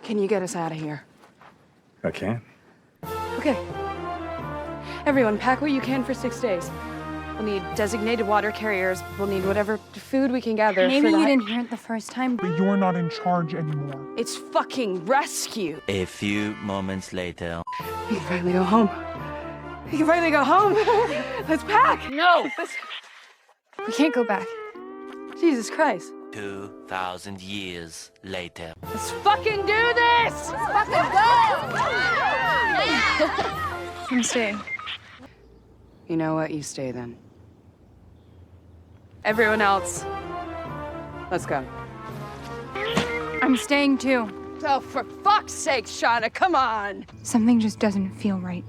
Can you get us out of here? I can. Okay. Everyone, pack what you can for 6 days. We'll need designated water carriers. We'll need whatever food we can gather. Maybe you didn't hear it the first time. But you're not in charge anymore. It's fucking rescue. A few moments later. We can finally go home. We can finally go home. Let's pack. No! We can't go back. Jesus Christ. 2,000 years later. Let's fucking do this! Let's fucking go! I'm staying. You know what? You stay then. Everyone else, let's go. I'm staying too. Oh, for fuck's sake, Shauna, come on! Something just doesn't feel right.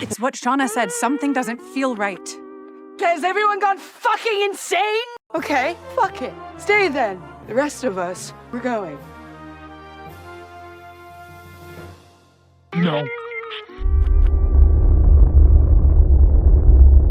It's what Shauna said. Something doesn't feel right. Has everyone gone fucking insane? Okay, fuck it. Stay then. The rest of us, we're going. No.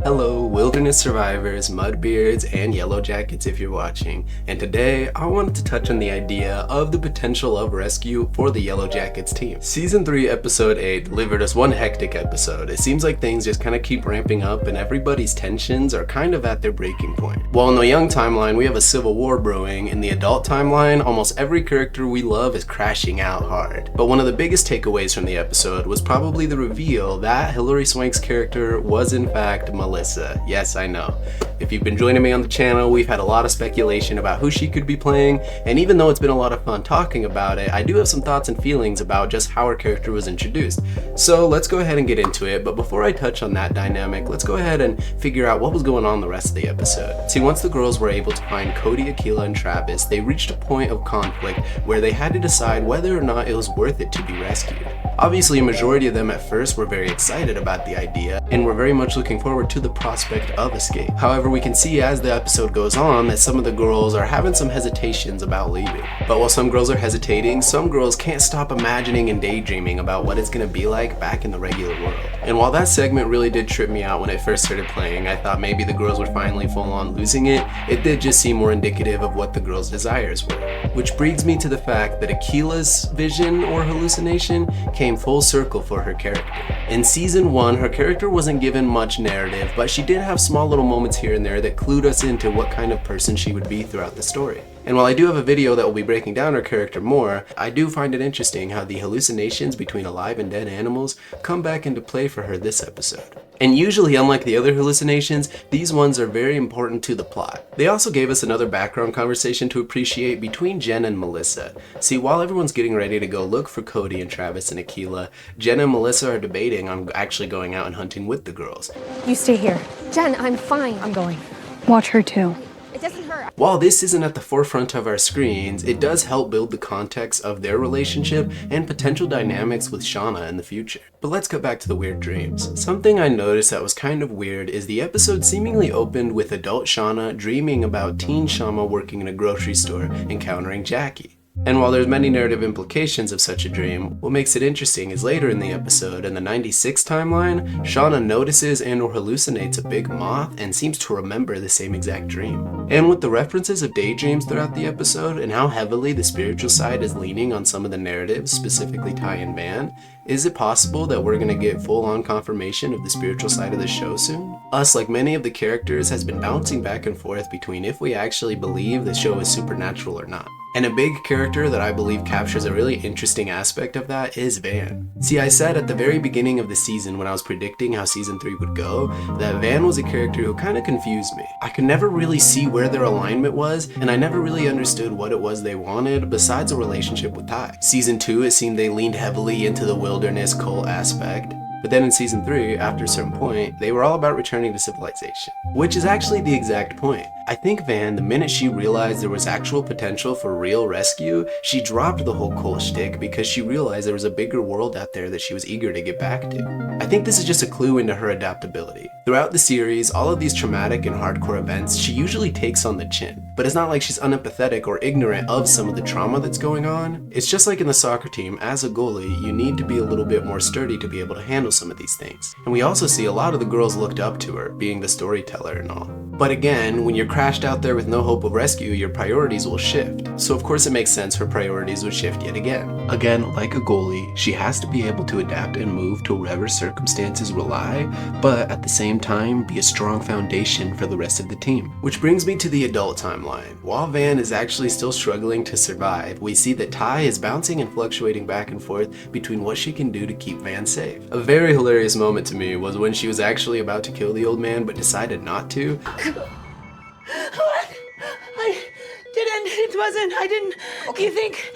Hello, wilderness survivors, mudbeards, and Yellowjackets if you're watching. And today, I wanted to touch on the idea of the potential of rescue for the Yellowjackets team. Season 3, Episode 8 delivered us one hectic episode. It seems like things just kind of keep ramping up and everybody's tensions are kind of at their breaking point. While in the young timeline, we have a civil war brewing, in the adult timeline, almost every character we love is crashing out hard. But one of the biggest takeaways from the episode was probably the reveal that Hilary Swank's character was in fact Melissa. Yes, I know. If you've been joining me on the channel, we've had a lot of speculation about who she could be playing, and even though it's been a lot of fun talking about it, I do have some thoughts and feelings about just how her character was introduced. So let's go ahead and get into it, but before I touch on that dynamic, let's go ahead and figure out what was going on the rest of the episode. See, once the girls were able to find Cody, Akilah, and Travis, they reached a point of conflict where they had to decide whether or not it was worth it to be rescued. Obviously, a majority of them at first were very excited about the idea, and were very much looking forward to the prospect of escape. However, we can see as the episode goes on that some of the girls are having some hesitations about leaving. But while some girls are hesitating, some girls can't stop imagining and daydreaming about what it's going to be like back in the regular world. And while that segment really did trip me out when it first started playing, I thought maybe the girls were finally full on losing it, it did just seem more indicative of what the girls' desires were. Which brings me to the fact that Akilah's vision or hallucination came full circle for her character. In season 1, her character wasn't given much narrative, but she did have small little moments here and there that clued us into what kind of person she would be throughout the story. And while I do have a video that will be breaking down her character more, I do find it interesting how the hallucinations between alive and dead animals come back into play for her this episode. And usually, unlike the other hallucinations, these ones are very important to the plot. They also gave us another background conversation to appreciate between Jen and Melissa. See, while everyone's getting ready to go look for Cody and Travis and Akilah, Jen and Melissa are debating on actually going out and hunting with the girls. You stay here. Jen, I'm fine. I'm going. Watch her too. It doesn't hurt. While this isn't at the forefront of our screens, it does help build the context of their relationship and potential dynamics with Shauna in the future. But let's get back to the weird dreams. Something I noticed that was kind of weird is the episode seemingly opened with adult Shauna dreaming about teen Shauna working in a grocery store encountering Jackie. And while there's many narrative implications of such a dream, what makes it interesting is later in the episode, in the 96 timeline, Shauna notices and or hallucinates a big moth and seems to remember the same exact dream. And with the references of daydreams throughout the episode and how heavily the spiritual side is leaning on some of the narratives, specifically Ty and Van, is it possible that we're gonna get full-on confirmation of the spiritual side of the show soon? Us, like many of the characters, has been bouncing back and forth between if we actually believe the show is supernatural or not. And a big character that I believe captures a really interesting aspect of that is Van. See, I said at the very beginning of the season when I was predicting how season 3 would go, that Van was a character who kind of confused me. I could never really see where their alignment was, and I never really understood what it was they wanted besides a relationship with Ty. Season 2, it seemed they leaned heavily into the wilderness cult aspect. But then in season 3, after a certain point, they were all about returning to civilization. Which is actually the exact point. I think Van, the minute she realized there was actual potential for real rescue, she dropped the whole cult shtick because she realized there was a bigger world out there that she was eager to get back to. I think this is just a clue into her adaptability. Throughout the series, all of these traumatic and hardcore events she usually takes on the chin. But it's not like she's unempathetic or ignorant of some of the trauma that's going on. It's just like in the soccer team, as a goalie, you need to be a little bit more sturdy to be able to handle some of these things. And we also see a lot of the girls looked up to her, being the storyteller and all. But again, when you're crashed out there with no hope of rescue, your priorities will shift. So of course it makes sense her priorities would shift yet again. Again, like a goalie, she has to be able to adapt and move to wherever circumstances will lie, but at the same time, be a strong foundation for the rest of the team. Which brings me to the adult timeline. While Van is actually still struggling to survive, we see that Ty is bouncing and fluctuating back and forth between what she can do to keep Van safe. A very hilarious moment to me was when she was actually about to kill the old man but decided not to. What? I didn't. Okay. You think,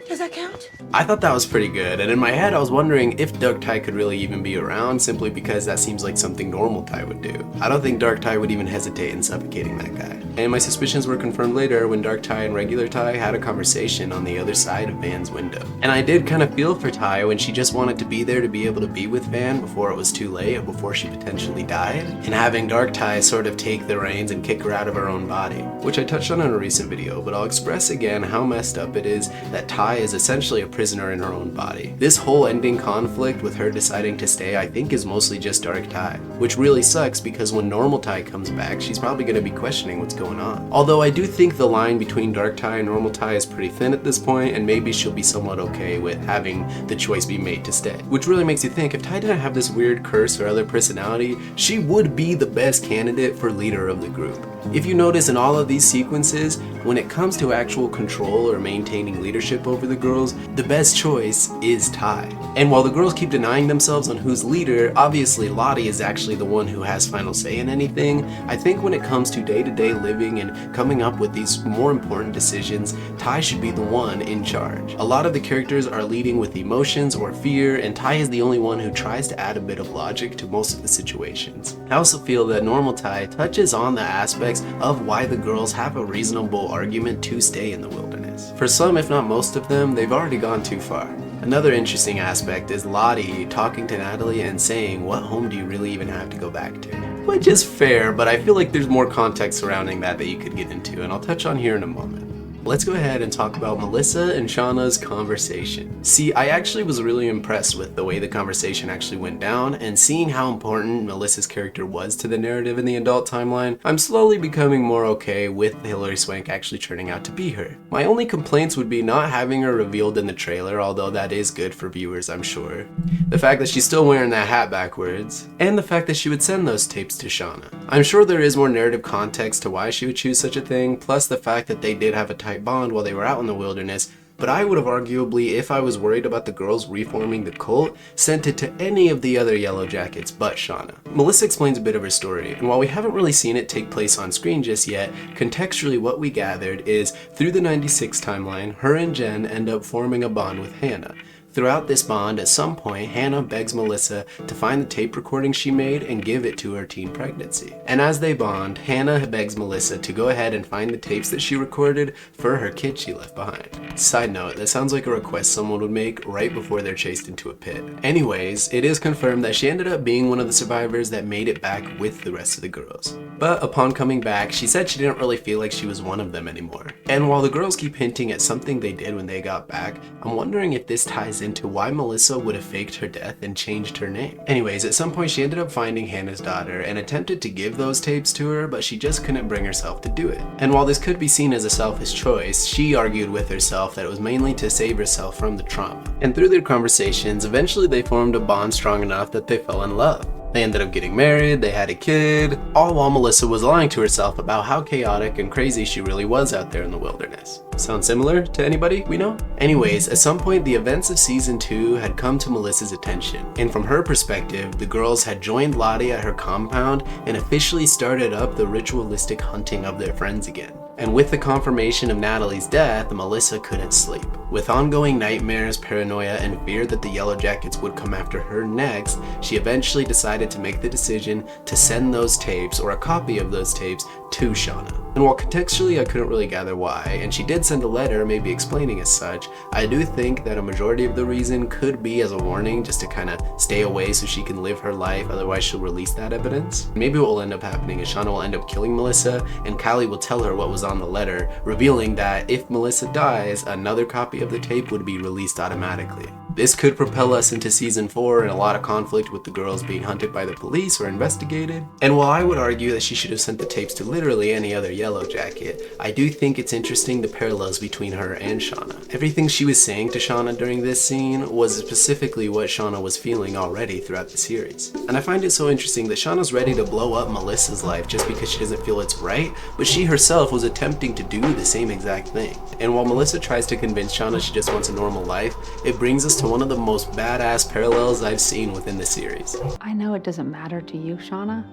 does that count? I thought that was pretty good, and in my head I was wondering if Dark Ty could really even be around, simply because that seems like something normal Ty would do. I don't think Dark Ty would even hesitate in suffocating that guy. And my suspicions were confirmed later when Dark Ty and regular Ty had a conversation on the other side of Van's window. And I did kind of feel for Ty when she just wanted to be there to be able to be with Van before it was too late, or before she potentially died, and having Dark Ty sort of take the reins and kick her out of her own body, which I touched on in a recent video, but I'll express again how messed up it is that Ty is essentially a prisoner in her own body. This whole ending conflict with her deciding to stay, I think, is mostly just Dark Ty, which really sucks because when normal Ty comes back, she's probably going to be questioning what's going on. Although I do think the line between Dark Ty and normal Ty is pretty thin at this point, and maybe she'll be somewhat okay with having the choice be made to stay. Which really makes you think, if Ty didn't have this weird curse or other personality, she would be the best candidate for leader of the group. If you notice in all of these sequences, when it comes to actual control or maintaining leadership over the girls, the best choice is Ty. And while the girls keep denying themselves on who's leader, obviously Lottie is actually the one who has final say in anything. I think when it comes to day-to-day living and coming up with these more important decisions, Ty should be the one in charge. A lot of the characters are leading with emotions or fear, and Ty is the only one who tries to add a bit of logic to most of the situations. I also feel that normal Ty touches on the aspects of why the girls have a reasonable argument to stay in the wilderness. For some, if not most of them, they've already gone too far. Another interesting aspect is Lottie talking to Natalie and saying, what home do you really even have to go back to? Which is fair, but I feel like there's more context surrounding that you could get into, and I'll touch on here in a moment. Let's go ahead and talk about Melissa and Shauna's conversation. See, I actually was really impressed with the way the conversation actually went down, and seeing how important Melissa's character was to the narrative in the adult timeline, I'm slowly becoming more okay with Hilary Swank actually turning out to be her. My only complaints would be not having her revealed in the trailer, although that is good for viewers, I'm sure. The fact that she's still wearing that hat backwards, and the fact that she would send those tapes to Shauna. I'm sure there is more narrative context to why she would choose such a thing, plus the fact that they did have a tight bond while they were out in the wilderness, but I would have arguably, if I was worried about the girls reforming the cult, sent it to any of the other Yellowjackets but Shauna. Melissa explains a bit of her story, and while we haven't really seen it take place on screen just yet, contextually what we gathered is, through the 96 timeline, her and Jen end up forming a bond with Hannah. Throughout this bond, at some point, Hannah begs Melissa to find the tape recording she made and give it to her teen pregnancy. And as they bond, Hannah begs Melissa to go ahead and find the tapes that she recorded for her kid she left behind. Side note, that sounds like a request someone would make right before they're chased into a pit. Anyways, it is confirmed that she ended up being one of the survivors that made it back with the rest of the girls. But upon coming back, she said she didn't really feel like she was one of them anymore. And while the girls keep hinting at something they did when they got back, I'm wondering if this ties into why Melissa would have faked her death and changed her name. Anyways, at some point she ended up finding Hannah's daughter and attempted to give those tapes to her, but she just couldn't bring herself to do it. And while this could be seen as a selfish choice, she argued with herself that it was mainly to save herself from the trauma. And through their conversations, eventually they formed a bond strong enough that they fell in love. They ended up getting married, they had a kid, all while Melissa was lying to herself about how chaotic and crazy she really was out there in the wilderness. Sound similar to anybody we know? Anyways, at some point the events of season 2 had come to Melissa's attention, and from her perspective, the girls had joined Lottie at her compound and officially started up the ritualistic hunting of their friends again. And with the confirmation of Natalie's death, Melissa couldn't sleep. With ongoing nightmares, paranoia, and fear that the Yellowjackets would come after her next, she eventually decided to make the decision to send those tapes, or a copy of those tapes, to Shauna. And while contextually I couldn't really gather why, and she did send a letter maybe explaining as such, I do think that a majority of the reason could be as a warning just to kind of stay away so she can live her life, otherwise she'll release that evidence. Maybe what will end up happening is Shauna will end up killing Melissa, and Callie will tell her what was on the letter, revealing that if Melissa dies, another copy of the tape would be released automatically. This could propel us into season 4 and a lot of conflict with the girls being hunted by the police or investigated. And while I would argue that she should have sent the tapes to literally any other Yellowjacket, I do think it's interesting the parallels between her and Shauna. Everything she was saying to Shauna during this scene was specifically what Shauna was feeling already throughout the series. And I find it so interesting that Shauna's ready to blow up Melissa's life just because she doesn't feel it's right, but she herself was attempting to do the same exact thing. And while Melissa tries to convince Shauna she just wants a normal life, it brings us to one of the most badass parallels I've seen within the series. I know it doesn't matter to you, Shauna,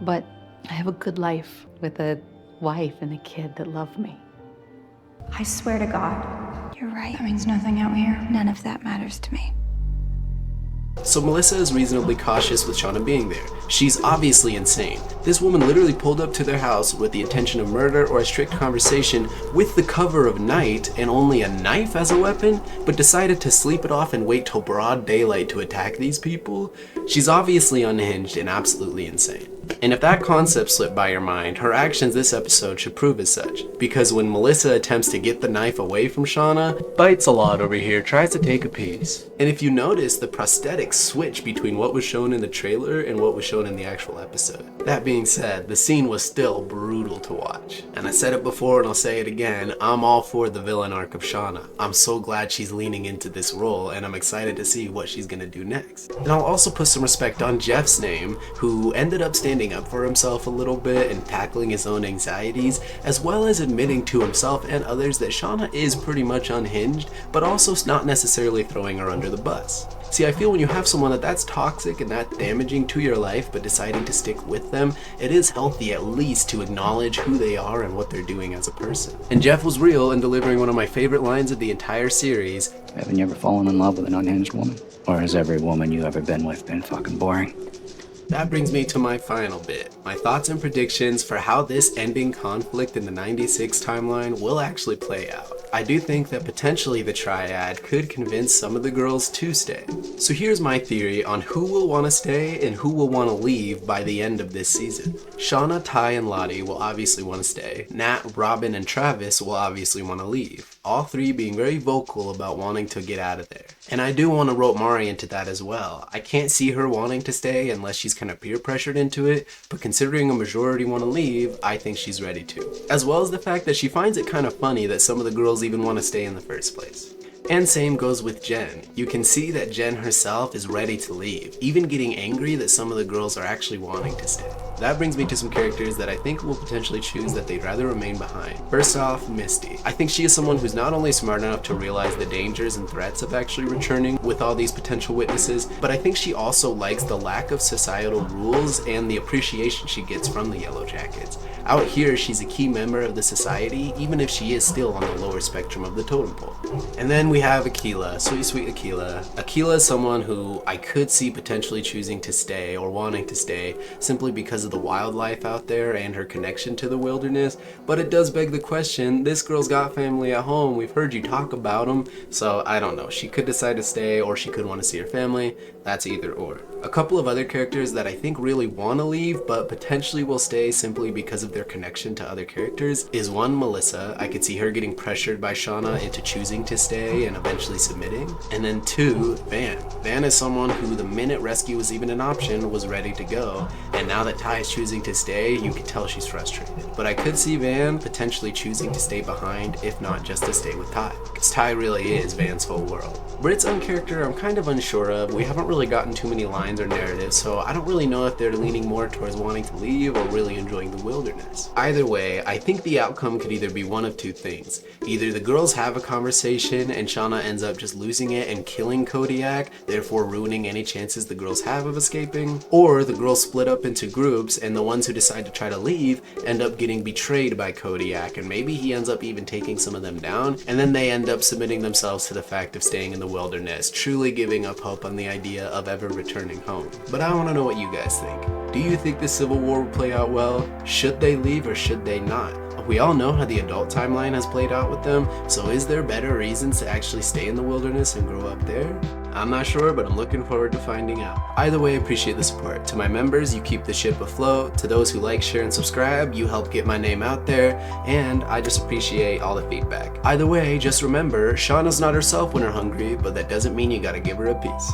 but I have a good life with a wife and a kid that love me. I swear to God. You're right. That means nothing out here. None of that matters to me. So Melissa is reasonably cautious with Shauna being there. She's obviously insane. This woman literally pulled up to their house with the intention of murder or a strict conversation with the cover of night and only a knife as a weapon, but decided to sleep it off and wait till broad daylight to attack these people. She's obviously unhinged and absolutely insane. And if that concept slipped by your mind, her actions this episode should prove as such. Because when Melissa attempts to get the knife away from Shauna, bites a lot over here, tries to take a piece. And if you notice, the prosthetics switch between what was shown in the trailer and what was shown in the actual episode. That being said, the scene was still brutal to watch. And I said it before and I'll say it again, I'm all for the villain arc of Shauna. I'm so glad she's leaning into this role and I'm excited to see what she's gonna do next. And I'll also put some respect on Jeff's name, who ended up standing up for himself a little bit and tackling his own anxieties, as well as admitting to himself and others that Shauna is pretty much unhinged, but also not necessarily throwing her under the bus. See, I feel when you have someone that's toxic and that damaging to your life, but deciding to stick with them, it is healthy at least to acknowledge who they are and what they're doing as a person. And Jeff was real in delivering one of my favorite lines of the entire series. Haven't you ever fallen in love with an unhinged woman? Or has every woman you ever been with been fucking boring? That brings me to my final bit, my thoughts and predictions for how this ending conflict in the 96 timeline will actually play out. I do think that potentially the triad could convince some of the girls to stay. So here's my theory on who will want to stay and who will want to leave by the end of this season. Shauna, Ty, and Lottie will obviously want to stay. Nat, Robin, and Travis will obviously want to leave. All three being very vocal about wanting to get out of there. And I do want to rope Mari into that as well. I can't see her wanting to stay unless she's kind of peer pressured into it, but considering a majority want to leave, I think she's ready to. As well as the fact that she finds it kind of funny that some of the girls even want to stay in the first place. And same goes with Jen. You can see that Jen herself is ready to leave, even getting angry that some of the girls are actually wanting to stay. That brings me to some characters that I think will potentially choose that they'd rather remain behind. First off, Misty. I think she is someone who's not only smart enough to realize the dangers and threats of actually returning with all these potential witnesses, but I think she also likes the lack of societal rules and the appreciation she gets from the Yellowjackets. Out here, she's a key member of the society, even if she is still on the lower spectrum of the totem pole. And then we have Akila, sweet Akila. Akila is someone who I could see potentially choosing to stay or wanting to stay simply because of the wildlife out there and her connection to the wilderness, but it does beg the question, this girl's got family at home, we've heard you talk about them, so I don't know, she could decide to stay or she could want to see her family, that's either or. A couple of other characters that I think really want to leave but potentially will stay simply because of their connection to other characters is one, Melissa. I could see her getting pressured by Shauna into choosing to stay and eventually submitting. And then two, Van. Van is someone who the minute rescue was even an option was ready to go, and now that Ty is choosing to stay, you can tell she's frustrated. But I could see Van potentially choosing to stay behind, if not just to stay with Ty, because Ty really is Van's whole world. Brit's own character I'm kind of unsure of. We haven't really gotten too many lines or narratives, so I don't really know if they're leaning more towards wanting to leave or really enjoying the wilderness. Either way, I think the outcome could either be one of two things. Either the girls have a conversation and Shauna ends up just losing it and killing Kodiak, therefore ruining any chances the girls have of escaping, or the girls split up into groups and the ones who decide to try to leave end up getting betrayed by Kodiak, and maybe he ends up even taking some of them down, and then they end up submitting themselves to the fact of staying in the wilderness, truly giving up hope on the idea of ever returning home. But I want to know what you guys think. Do you think the Civil War will play out well? Should they leave or should they not? We all know how the adult timeline has played out with them, so is there better reasons to actually stay in the wilderness and grow up there? I'm not sure, but I'm looking forward to finding out. Either way, appreciate the support. To my members, you keep the ship afloat. To those who like, share, and subscribe, you help get my name out there, and I just appreciate all the feedback. Either way, just remember, Shauna's not herself when her hungry, but that doesn't mean you gotta give her a piece.